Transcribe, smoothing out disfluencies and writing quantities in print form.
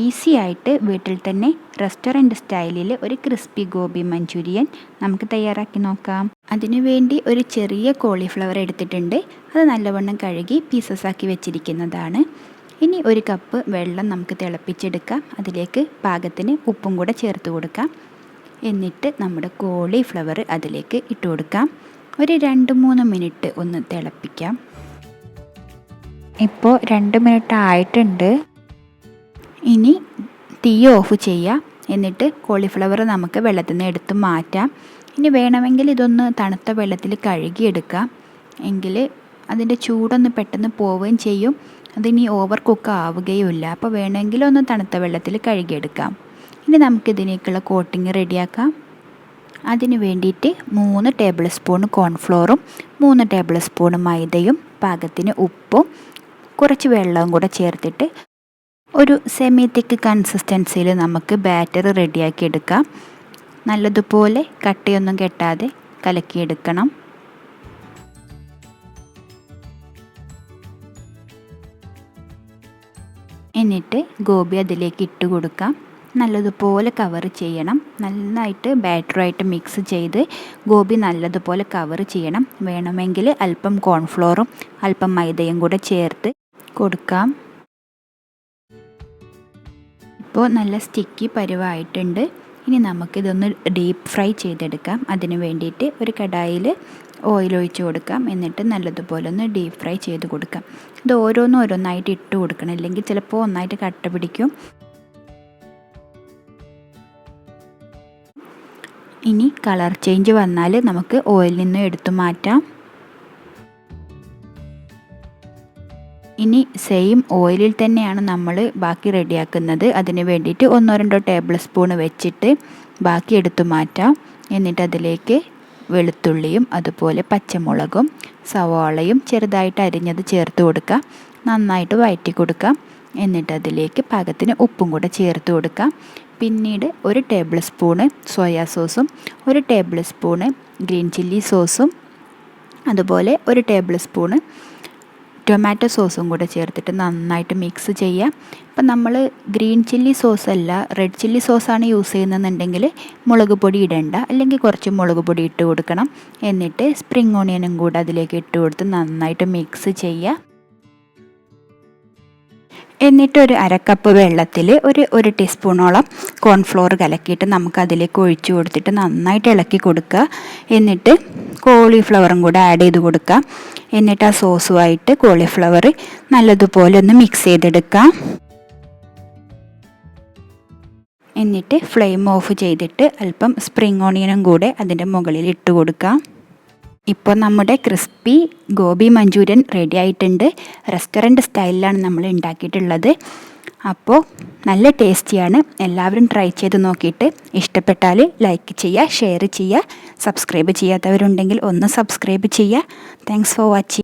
Easy ആയിട്ട് വീട്ടിൽ തന്നെ റെസ്റ്റോറൻറ്റ് സ്റ്റൈലിൽ ഒരു ക്രിസ്പി ഗോബി മഞ്ചൂരിയൻ നമുക്ക് തയ്യാറാക്കി നോക്കാം. അതിനു വേണ്ടി ഒരു ചെറിയ കോളിഫ്ലവർ എടുത്തിട്ടുണ്ട്. അത് നല്ലവണ്ണം കഴുകി പീസസ് ആക്കി വെച്ചിരിക്കുന്നതാണ്. ഇനി ഒരു കപ്പ് വെള്ളം നമുക്ക് തിളപ്പിച്ചെടുക്കാം. അതിലേക്ക് പാകത്തിന് ഉപ്പും കൂടെ ചേർത്ത് കൊടുക്കാം. എന്നിട്ട് നമ്മുടെ കോളിഫ്ലവർ അതിലേക്ക് ഇട്ട് കൊടുക്കാം. ഒരു 2-3 മിനിറ്റ് ഒന്ന് തിളപ്പിക്കാം. ഇപ്പോൾ 2 മിനിറ്റ് ആയിട്ടുണ്ട്. ഇനി തീ ഓഫ് ചെയ്യാം. എന്നിട്ട് കോളിഫ്ലവർ നമുക്ക് വെള്ളത്തിൽ നിന്ന് എടുത്ത് മാറ്റാം. ഇനി വേണമെങ്കിൽ ഇതൊന്ന് തണുത്ത വെള്ളത്തിൽ കഴുകിയെടുക്കാം. എങ്കിൽ അതിൻ്റെ ചൂടൊന്ന് പെട്ടെന്ന് പോവുകയും ചെയ്യും. അതിനി ഓവർ കുക്ക് ആവുകയുമില്ല. അപ്പോൾ വേണമെങ്കിൽ ഒന്ന് തണുത്ത വെള്ളത്തിൽ കഴുകിയെടുക്കാം. ഇനി നമുക്കിതിനേക്കുള്ള കോട്ടിങ് റെഡിയാക്കാം. അതിന് വേണ്ടിയിട്ട് 3 ടേബിൾ സ്പൂൺ കോൺഫ്ലോറും 3 ടേബിൾ സ്പൂൺ മൈദയും പാകത്തിന് ഉപ്പും കുറച്ച് വെള്ളവും കൂടെ ചേർത്തിട്ട് ഒരു സെമി തിക്ക് കൺസിസ്റ്റൻസിയിൽ നമുക്ക് ബാറ്റർ റെഡിയാക്കി എടുക്കാം. നല്ലതുപോലെ കട്ടിയൊന്നും കെട്ടാതെ കലക്കിയെടുക്കണം. എന്നിട്ട് ഗോബി അതിലേക്ക് ഇട്ട് കൊടുക്കാം. നല്ലതുപോലെ കവർ ചെയ്യണം. നന്നായിട്ട് ബാറ്ററായിട്ട് മിക്സ് ചെയ്ത് ഗോബി നല്ലതുപോലെ കവർ ചെയ്യണം. വേണമെങ്കിൽ അല്പം കോൺഫ്ലോറും അല്പം മൈദയും കൂടെ ചേർത്ത് കൊടുക്കാം. ഇപ്പോൾ നല്ല സ്റ്റിക്കി പരുവായിട്ടുണ്ട്. ഇനി നമുക്കിതൊന്ന് ഡീപ്പ് ഫ്രൈ ചെയ്തെടുക്കാം. അതിന് വേണ്ടിയിട്ട് ഒരു കടായിൽ ഓയിൽ ഒഴിച്ച് കൊടുക്കാം. എന്നിട്ട് നല്ലതുപോലെ ഒന്ന് ഡീപ്പ് ഫ്രൈ ചെയ്ത് കൊടുക്കാം. ഇത് ഓരോന്നായിട്ട് ഇട്ട് കൊടുക്കണം, അല്ലെങ്കിൽ ചിലപ്പോൾ ഒന്നായിട്ട് കട്ട പിടിക്കും. ഇനി കളർ ചേഞ്ച് വന്നാൽ നമുക്ക് ഓയിലിൽ നിന്ന് എടുത്തു മാറ്റാം. ഇനി സെയിം ഓയിലിൽ തന്നെയാണ് നമ്മൾ ബാക്കി റെഡിയാക്കുന്നത്. അതിന് വേണ്ടിയിട്ട് 1-2 ടേബിൾ സ്പൂൺ വെച്ചിട്ട് ബാക്കി എടുത്തു മാറ്റാം. എന്നിട്ട് അതിലേക്ക് വെളുത്തുള്ളിയും അതുപോലെ പച്ചമുളകും സവാളയും ചെറുതായിട്ട് അരിഞ്ഞത് ചേർത്ത് കൊടുക്കാം. നന്നായിട്ട് വഴറ്റി കൊടുക്കാം. എന്നിട്ട് അതിലേക്ക് പാകത്തിന് ഉപ്പും കൂടെ ചേർത്ത് കൊടുക്കാം. പിന്നീട് 1 ടേബിൾ സ്പൂണ് സോയാ സോസും 1 ടേബിൾ സ്പൂണ് ഗ്രീൻ ചില്ലി സോസും അതുപോലെ 1 ടേബിൾ സ്പൂണ് ടൊമാറ്റോ സോസും കൂടെ ചേർത്തിട്ട് നന്നായിട്ട് മിക്സ് ചെയ്യാം. ഇപ്പം നമ്മൾ ഗ്രീൻ ചില്ലി സോസല്ല റെഡ് ചില്ലി സോസാണ് യൂസ് ചെയ്യുന്നതെന്നുണ്ടെങ്കിൽ മുളക് പൊടി ഇടണ്ട, അല്ലെങ്കിൽ കുറച്ച് മുളക് പൊടി ഇട്ട് കൊടുക്കണം. എന്നിട്ട് സ്പ്രിംഗ് ഓണിയനും കൂടെ അതിലേക്ക് ഇട്ട് കൊടുത്ത് നന്നായിട്ട് മിക്സ് ചെയ്യുക. എന്നിട്ട് ഒരു 1/2 കപ്പ് വെള്ളത്തിൽ ഒരു ടീസ്പൂണോളം കോൺഫ്ലോർ കലക്കിയിട്ട് നമുക്ക് അതിലേക്ക് ഒഴിച്ചു കൊടുത്തിട്ട് നന്നായിട്ട് ഇളക്കി കൊടുക്കുക. എന്നിട്ട് കോളിഫ്ലവറും കൂടെ ആഡ് ചെയ്ത് കൊടുക്കുക. എന്നിട്ട് ആ സോസുമായിട്ട് കോളിഫ്ലവർ നല്ലതുപോലെ ഒന്ന് മിക്സ് ചെയ്തെടുക്കാം. എന്നിട്ട് ഫ്ലെയിം ഓഫ് ചെയ്തിട്ട് അല്പം സ്പ്രിംഗ് ഓണിയനും കൂടെ അതിൻ്റെ മുകളിൽ ഇട്ട് കൊടുക്കാം. ഇപ്പോൾ നമ്മുടെ ക്രിസ്പി ഗോബി മഞ്ചൂരിയൻ റെഡി ആയിട്ടുണ്ട്. റെസ്റ്റോറൻറ്റ് സ്റ്റൈലിലാണ് നമ്മൾ ഉണ്ടാക്കിയിട്ടുള്ളത്. അപ്പോൾ നല്ല ടേസ്റ്റിയാണ്. എല്ലാവരും ട്രൈ ചെയ്ത് നോക്കിയിട്ട് ഇഷ്ടപ്പെട്ടാൽ ലൈക്ക് ചെയ്യുക, ഷെയർ ചെയ്യുക. സബ്സ്ക്രൈബ് ചെയ്യാത്തവരുണ്ടെങ്കിൽ ഒന്ന് സബ്സ്ക്രൈബ് ചെയ്യുക. Thanks for watching.